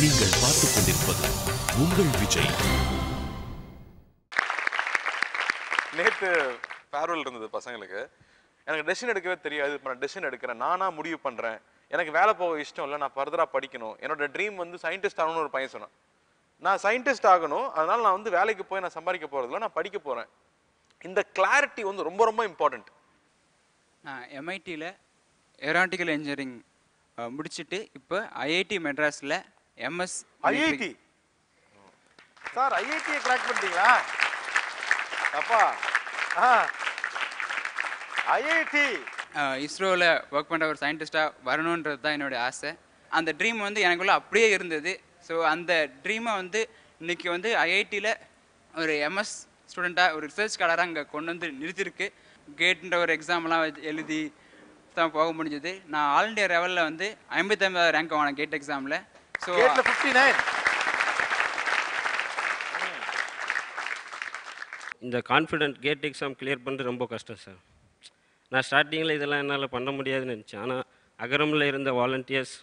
நீங்கள் பார்த்துக் கொண்டிருப்பது உங்கள் விஜய். நேற்று ஃபேர்வெல் இருந்தது பசங்களுக்கு. எனக்கு டெசிஷன் எடுக்கவே தெரியாது. இப்போ நான் டெசிஷன் எடுக்கிறேன், நானா முடிவு பண்ணுறேன். எனக்கு வேலை போக இஷ்டம் இல்லை, நான் ஃபர்தராக படிக்கணும். என்னோட ட்ரீம் வந்து சயின்டிஸ்ட் ஆகணும்னு ஒரு பையன் சொன்னான். நான் சயின்டிஸ்ட் ஆகணும், அதனால நான் வந்து வேலைக்கு போய் நான் சம்பாதிக்க போகிறதில்ல, நான் படிக்க போகிறேன். இந்த கிளாரிட்டி வந்து ரொம்ப ரொம்ப இம்பார்ட்டண்ட். நான் எம்ஐடியில் ஏரோநாட்டிக்கல் இன்ஜினியரிங் முடிச்சுட்டு இப்போ ஐஐடி மெட்ராஸில் எம்எஸ். ஐஐடி சார், ஐஐடியை கிராக் பண்ணிட்டீங்களா? அப்பா ஐஐடி இஸ்ரோவில் ஒர்க் பண்ணுற ஒரு சயின்டிஸ்டாக வரணுன்றது தான் என்னுடைய ஆசை. அந்த ட்ரீம் வந்து எனக்குள்ளே அப்படியே இருந்தது. ஸோ அந்த ட்ரீமை வந்து இன்றைக்கி வந்து ஐஐடியில் ஒரு எம்எஸ் ஸ்டூடெண்ட்டாக ஒரு ரிசர்ச் ஸ்காலராக இங்கே கொண்டு வந்து நிறுத்திருக்கு. கேட்ன்ற ஒரு எக்ஸாம்லாம் எழுதி தான் போக முடிஞ்சது. நான் ஆல் இண்டியா லெவலில் வந்து 59வது ரேங்க் வாங்கினேன் கேட் எக்ஸாமில். ஸோ 59. இந்த கான்ஃபிடென்ட் கேட் எக்ஸாம் கிளியர் பண்ணுறது ரொம்ப கஷ்டம் சார். நான் ஸ்டார்டிங்கில் இதெல்லாம் என்னால் பண்ண முடியாதுன்னு நினச்சேன். ஆனால் அகரமில் இருந்த வாலண்டியர்ஸ்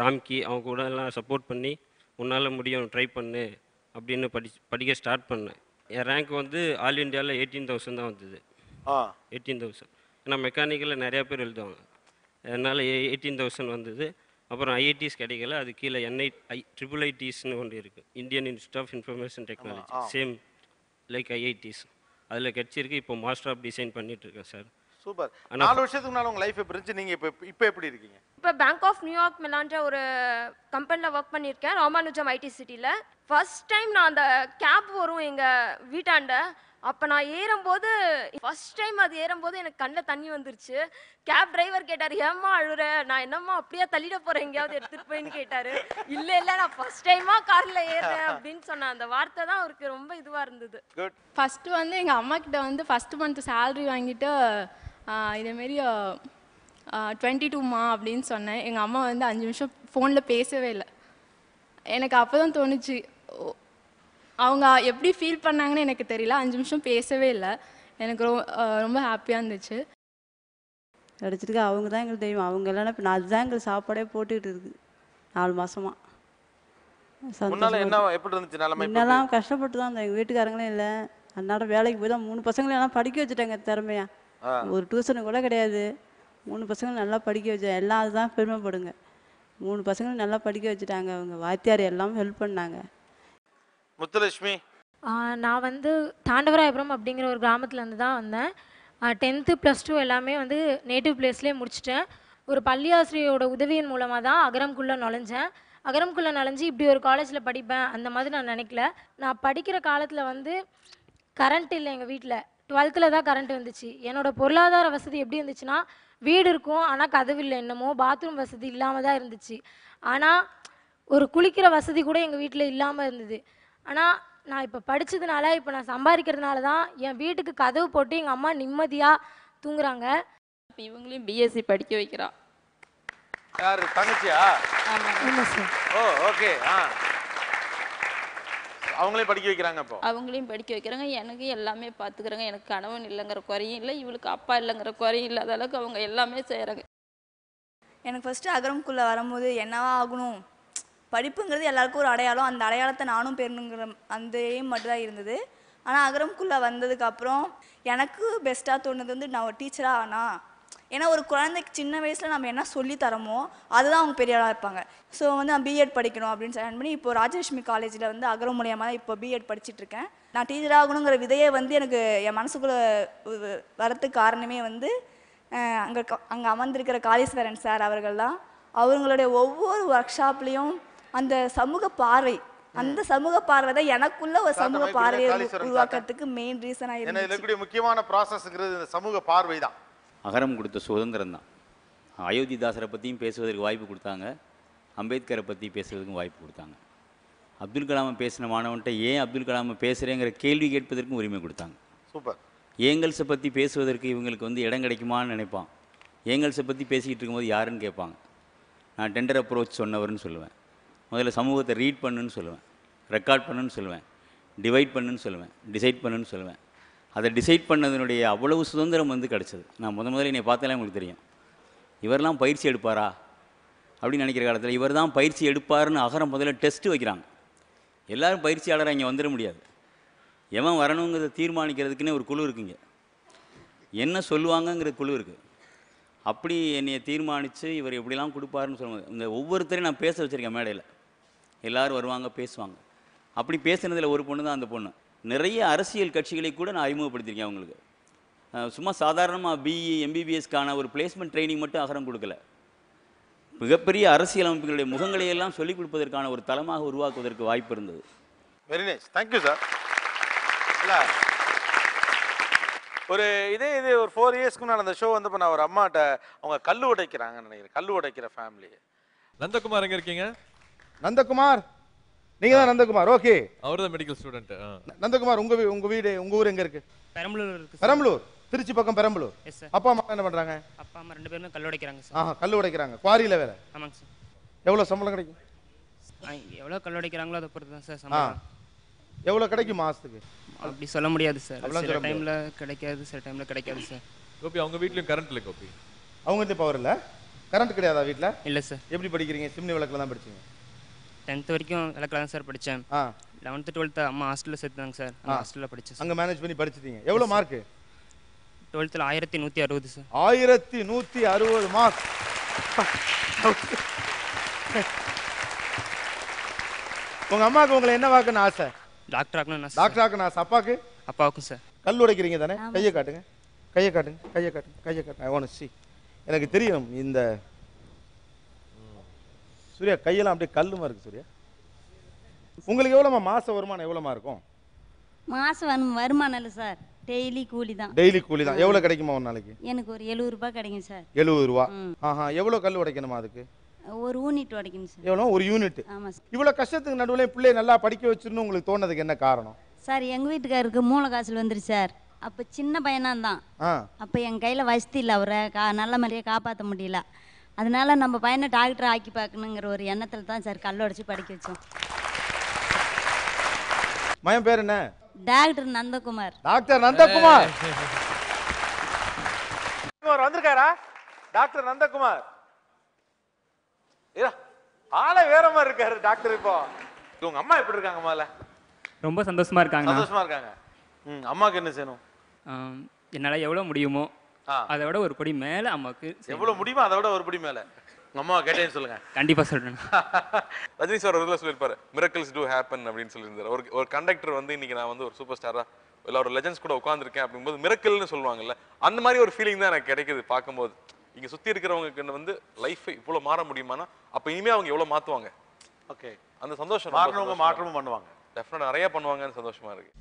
ராம்கி அவங்க கூட எல்லாம் சப்போர்ட் பண்ணி உன்னால் முடியும், ட்ரை பண்ணு அப்படின்னு படிக்க ஸ்டார்ட் பண்ணேன். என் ரேங்க் வந்து ஆல் இண்டியாவில் 18,000 தான் வந்தது. 18,000. ஏன்னா மெக்கானிக்கலில் நிறையா பேர் எழுதுவாங்க, அதனால் 18,000 வந்தது. அப்புறம் ஐஐடிஸ் கிடைக்கல, அது கீழே IIITஸ்னு ஒன்று இருக்குது, Indian Institute of Information Technology, same like IITs. அதில் கிடச்சிருக்கு. இப்போ மாஸ்டர் ஆஃப் டிசைன் பண்ணிகிட்ருக்கேன் சார். சூப்பர். 4 வருஷத்துக்கு முன்னாடி உங்கள் லைஃப் எப்படி இருந்துச்சு? நீங்கள் இப்போ எப்படி இருக்கீங்க? இப்போ பேங்க் ஆஃப் நியூயார்க் மெலான்ற ஒரு கம்பெனியில் ஒர்க் பண்ணியிருக்கேன், ராமானுஜம் ஐடி சிட்டியில். ஃபர்ஸ்ட் டைம் நான் அந்த கேப் வரும் எங்கள் வீட்டாண்ட, அப்போ நான் ஏறும்போது ஃபர்ஸ்ட் டைம் அது ஏறும்போது எனக்கு கண்ணில் தண்ணி வந்துருச்சு. கேப் டிரைவர் கேட்டார், ஏம்மா அழுற? நான் என்னம்மா அப்படியே தள்ளிட போகிறேன், எங்கேயாவது எடுத்துகிட்டு போயின்னு கேட்டார். இல்லை நான் ஃபர்ஸ்ட் டைமாக காரில் ஏறுறேன் அப்படின்னு சொன்னேன். அந்த வார்த்தை தான் அவருக்கு ரொம்ப இதுவாக இருந்தது. ஃபஸ்ட்டு வந்து எங்கள் அம்மா கிட்ட வந்து ஃபஸ்ட் மந்த் சேலரி வாங்கிட்டு இதேமாரி 22மா அப்படின்னு சொன்னேன். எங்கள் அம்மா வந்து 5 நிமிஷம் ஃபோனில் பேசவே இல்லை. எனக்கு அப்போ தான் தோணுச்சு, அவங்க எப்படி ஃபீல் பண்ணாங்கன்னு எனக்கு தெரியல. 5 நிமிஷம் பேசவே இல்லை. எனக்கு ரொம்ப ஹாப்பியாக இருந்துச்சு. கிடச்சிருக்கு. அவங்க தான் எங்களுக்கு தெரியும். அவங்க இல்லைன்னா இப்போ அதுதான் எங்களுக்கு சாப்பாடே போட்டுக்கிட்டு இருக்குது 4 மாதமாக. முன்னெல்லாம் கஷ்டப்பட்டு தான் இருந்தேன். எங்கள் வீட்டுக்காரங்களும் இல்லை, அன்னாடம் வேலைக்கு போய் தான் 3 பசங்களும் எல்லாம் படிக்க வச்சுட்டாங்க திறமையா. ஒரு டியூஷனு கூட கிடையாது. 3 பசங்களும் நல்லா படிக்க வச்சேன். எல்லாம் அதுதான் பெருமைப்படுங்க. 3 பசங்களும் நல்லா படிக்க வச்சுட்டாங்க. அவங்க வாத்தியார் எல்லாம் ஹெல்ப் பண்ணாங்க. முத்துலட்சுமி, நான் வந்து தாண்டவராயபுரம் அப்படிங்கிற ஒரு கிராமத்துலேருந்து தான் வந்தேன். 10th +2 எல்லாமே வந்து நேட்டிவ் பிளேஸ்லேயே முடிச்சிட்டேன். ஒரு பள்ளி ஆசிரியரோட உதவியின் மூலமாக தான் அகரம்குள்ளே நுழைஞ்சேன். அகரம்குள்ளே நுழைஞ்சி இப்படி ஒரு காலேஜில் படிப்பேன் அந்த மாதிரி நான் நினைக்கல. நான் படிக்கிற காலத்தில் வந்து கரண்ட் இல்லை எங்கள் வீட்டில். 12th தான் கரண்ட் வந்துச்சு. என்னோடய பொருளாதார வசதி எப்படி இருந்துச்சுன்னா, வீடு இருக்கும் ஆனால் கதவு இல்லை, என்னமோ பாத்ரூம் வசதி இல்லாமல் தான் இருந்துச்சு. ஆனால் ஒரு குளிக்கிற வசதி கூட எங்கள் வீட்டில் இல்லாமல் இருந்தது. ஆனால் நான் இப்போ படித்ததுனால, இப்போ நான் சம்பாதிக்கிறதுனால தான் என் வீட்டுக்கு கதவு போட்டு எங்கள் அம்மா நிம்மதியாக தூங்குறாங்க. இப்போ இவங்களையும் பிஎஸ்சி படிக்க வைக்கிறா. யாரு தங்கச்சியா? ஆமாம் சார். ஓ ஓகே. அவங்களே படிக்க வைக்கிறாங்க. இப்போ அவங்களையும் படிக்க வைக்கிறாங்க. எனக்கு எல்லாமே பார்த்துக்கிறாங்க. எனக்கு கணவன் இல்லைங்கிற குறையும் இல்லை, இவளுக்கு அப்பா இல்லைங்கிற குறையும் இல்லாத அளவுக்கு அவங்க எல்லாமே செய்கிறாங்க. எனக்கு ஃபஸ்ட்டு அகரம்குள்ளே வரும்போது என்னவா ஆகணும், படிப்புங்கிறது எல்லாருக்கும் ஒரு அடையாளம், அந்த அடையாளத்தை நானும் பெறணுங்கிற அந்த எய்ம் மட்டும் தான் இருந்தது. ஆனால் அகரம்குள்ளே வந்ததுக்கப்புறம் எனக்கு பெஸ்ட்டாக தோணுது வந்து நான் ஒரு டீச்சராக ஆனால், ஏன்னா ஒரு குழந்தைக்கு சின்ன வயசில் நம்ம என்ன சொல்லி தரமோ அதுதான் அவங்க பெரிய ஆளாக இருப்பாங்க. ஸோ வந்து நான் பிஎட் படிக்கணும் அப்படின்னு ஜாயின் பண்ணி இப்போ ராஜலட்சுமி காலேஜில் வந்து அகரம் மூலியமாக தான் இப்போ பிஎட் படிச்சுட்ருக்கேன். நான் டீச்சர் ஆகணுங்கிற விதையை வந்து எனக்கு என் மனசுக்குள்ளே வரத்துக்கு காரணமே வந்து அங்கே அமர்ந்திருக்கிற காளீஸ்வரன் சார் அவர்கள் தான். அவங்களுடைய ஒவ்வொரு ஒர்க் ஷாப்லேயும் அந்த சமூக பார்வை, அந்த சமூக பார்வை தான் எனக்குள்ள ஒரு சமூக பார்வையை உருவாக்குறதுக்கு மெயின் ரீசனாக இருக்கு. முக்கியமான ப்ராசஸ்ங்கிறது இந்த சமூக பார்வை தான். அகரம் கொடுத்த சுதந்திரம் தான். அயோத்திதாசரை பற்றியும் பேசுவதற்கு வாய்ப்பு கொடுத்தாங்க, அம்பேத்கரை பற்றி பேசுவதற்கும் வாய்ப்பு கொடுத்தாங்க. அப்துல் கலாமை பேசின மாணவன்ட்ட ஏன் அப்துல் கலாமை பேசுகிறேங்கிற கேள்வி கேட்பதற்கும் உரிமை கொடுத்தாங்க. சூப்பர். ஏங்கல்ஸை பற்றி பேசுவதற்கு இவங்களுக்கு வந்து இடம் கிடைக்குமான்னு நினைப்பான். ஏங்கல்ஸை பற்றி பேசிக்கிட்டு இருக்கும்போது யாருன்னு கேட்பாங்க. நான் டெண்டர் அப்ரோச் சொன்னவர்னு சொல்லுவேன். முதல்ல சமூகத்தை ரீட் பண்ணுன்னு சொல்லுவேன், ரெக்கார்ட் பண்ணுன்னு சொல்லுவேன், டிவைட் பண்ணுன்னு சொல்லுவேன், டிசைட் பண்ணுன்னு சொல்லுவேன். அதை டிசைட் பண்ணதனுடைய அவ்வளவு சுதந்திரம் வந்து கிடச்சிது. நான் முதல்ல என்னை பார்த்தாலே உங்களுக்கு தெரியும், இவரெல்லாம் பயிற்சி எடுப்பாரா, அப்படின்னு நினைக்கிற காலத்தில் இவர் தான் பயிற்சி எடுப்பாருன்னு அகரம் முதல்ல டெஸ்ட்டு வைக்கிறாங்க. எல்லோரும் பயிற்சியாளராக இங்கே வந்துட முடியாது. எவன் வரணுங்கிறத தீர்மானிக்கிறதுக்குன்னே ஒரு குழு இருக்குங்க. என்ன சொல்லுவாங்கங்கிற குழு இருக்குது. அப்படி என்னையை தீர்மானித்து இவர் எப்படிலாம் கொடுப்பாருன்னு சொல்லுவாங்க. இந்த ஒவ்வொருத்தரையும் நான் பேச வச்சுருக்கேன் மேடையில். எல்லோரும் வருவாங்க, பேசுவாங்க. அப்படி பேசுனதில் ஒரு பொண்ணு தான் அந்த பொண்ணு. நிறைய அரசியல் கட்சிகளை கூட நான் அறிமுகப்படுத்தியிருக்கேன் அவங்களுக்கு. சும்மா சாதாரணமாக பிஇ எம்பிபிஎஸ்க்கான ஒரு பிளேஸ்மெண்ட் ட்ரைனிங் மட்டும் அகரம் கொடுக்கல. மிகப்பெரிய அரசியல் அமைப்புகளுடைய முகங்களையெல்லாம் சொல்லிக் கொடுப்பதற்கான ஒரு தளமாக உருவாக்குவதற்கு வாய்ப்பு இருந்தது. Very nice, thank you sir. இல்லை ஒரு இது ஒரு 4 இயர்ஸ்க்கு நான் அந்த ஷோ வந்து நான் ஒரு அம்மாட்ட அவங்க கல் உடைக்கிறாங்கன்னு நினைக்கிறேன். கல் உடைக்கிற ஃபேமிலி. நந்தகுமார் எங்க இருக்கீங்க? நந்தகுமார், நீங்க தான் நந்தகுமார். ஓகே, அவர் தான் மெடிக்கல் ஸ்டூடெண்ட். நந்தகுமார், உங்க வீடு உங்க ஊர் எங்க இருக்கு? பெரம்பலூர் இருக்கு. பெரம்பலூர், திருச்சி பக்கம் பெரம்பலூர். Yes sir. அப்பா அம்மா என்ன பண்றாங்க? அப்பா அம்மா 2 பேருமே கல் உடைக்கிறாங்க சார். கல் உடைக்கிறாங்க. குவாரியில வேற? ஆமாங்க சார். எவ்வளவு சம்பளம் கிடைக்கும்? எவ்வளவு கல் உடைக்கிறாங்களோ அதை பொறுத்து தான் சார் சம்பளம். எவ்வளவு கிடைக்கும் மாசத்துக்கு? அப்படி சொல்ல முடியாது சார். சில டைம்ல கிடைக்காது, சில டைம்ல கிடைக்காது சார். கோபி, அவங்க வீட்லயும் கரண்ட் இல்லை கோபி. அவங்க வீட்லயும் பவர் இல்ல? கரண்ட் கிடையாதா வீட்ல? இல்ல சார். எப்படி படிக்கிறீங்க? சிம்னி விளக்குல தான் படிச்சீங்க? 10th வரைக்கும் விளக்குல தான் சார் படிச்சேன். 11th 12th அம்மா ஹாஸ்டல்ல சேர்த்தாங்க சார். அந்த ஹாஸ்டல்ல படிச்சேன். அங்க மேனேஜ் பண்ணி படிச்சிட்டீங்க. எவ்வளவு மார்க்? 12th 1160 sir. 1160 மார்க். உங்க அம்மாக்கு உங்களை என்ன வாக்குன்னு ஆசை? டாக்டர் ஆகணும். டாக்டர் ஆகணும் ஆசை. அப்பாக்கு? அப்பாவுக்கும் சார். கல் உடைக்கிறீங்க தானே? கையை காட்டுங்க, கையை காட்டுங்க, கையை காட்டுங்க, கையை காட்டுங்க. I want to see. எனக்கு தெரியும் இந்த சூர்யா கையெல்லாம் அப்படியே கல்லுமா இருக்கு. சூர்யா, உங்களுக்கு எவ்வளோமா மாச வருமானம்? எவ்வளோமா இருக்கும்? மாசம் வருமானம் இல்லை சார், டெய்லி கூலி தான். டெய்லி கூலி தான். எவ்வளோ கிடைக்குமா ஒரு நாளைக்கு? எனக்கு ஒரு 70 ரூபாய் கிடைக்கும் சார். 70 ரூபா. எவ்வளோ கல் உடைக்கணுமா அதுக்கு? ஒரு யூனிட் உடைக்கணும் சார். எவ்வளோ? ஒரு யூனிட். ஆமாம் சார். இவ்வளோ கஷ்டத்துக்கு நடுவில் பிள்ளைய நல்லா படிக்க வச்சிருன்னு உங்களுக்கு தோணுறதுக்கு என்ன காரணம்? சார், எங்கள் வீட்டுக்காருக்கு மூளை காய்ச்சல் வந்துருச்சு சார். அப்போ சின்ன பையனா தான். அப்போ எங்கள் கையில் வசதி இல்லை, அவரை நல்ல மாதிரியே காப்பாற்ற முடியல. அதனால நம்ம பையனை டாக்டர் ஆக்கி பார்க்கணுங்கிற ஒரு எண்ணத்தில் தான் சார் கல் உடைச்சி படிக்க வச்சோம். மயன் பேர் என்ன? டாக்டர் நந்தகுமார். டாக்டர் நந்தகுமார் வந்திருக்காரா? டாக்டர் நந்தகுமார் ஆளே வேற மாதிரி இருக்காரு டாக்டர். இப்போ உங்க அம்மா எப்படி இருக்காங்க? முதல்ல ரொம்ப சந்தோஷமா இருக்காங்க. சந்தோஷமா இருக்காங்க. அம்மாக்கு என்ன செய்யணும்? என்னால் எவ்வளோ முடியுமோ அதை விட ஒரு படி மேலே அம்மாவுக்கு. எவ்வளோ முடியுமோ அதை விட ஒரு படி மேலே உங்க அம்மா கேட்டேன்னு சொல்லுங்க. கண்டிப்பாக சொல்கிறேன். ரஜினி சார் ஒரு இதில் சொல்லியிருப்பாரு, மிரக்கிள்ஸ் டூ ஹேப்பன் அப்படின்னு சொல்லியிருந்தாரு. ஒரு கண்டக்டர் வந்து இன்னைக்கு நான் வந்து ஒரு சூப்பர் ஸ்டாரா இல்லை ஒரு லெஜண்ட்ஸ் கூட உட்காந்துருக்கேன் அப்படிங்கும்போது மிரக்கிள்னு சொல்லுவாங்கல்ல, அந்த மாதிரி ஒரு ஃபீலிங் தான் எனக்கு கிடைக்குது பார்க்கும்போது. இங்கே சுற்றி இருக்கிறவங்களுக்கு வந்து லைஃப் இவ்வளோ மாற முடியுமானா அப்போ இனிமேல் அவங்க எவ்வளோ மாற்றுவாங்க. ஓகே, அந்த சந்தோஷம். மாற்றமும் பண்ணுவாங்க, டெஃபினட்டாக நிறைய பண்ணுவாங்கன்னு சந்தோஷமா இருக்கு.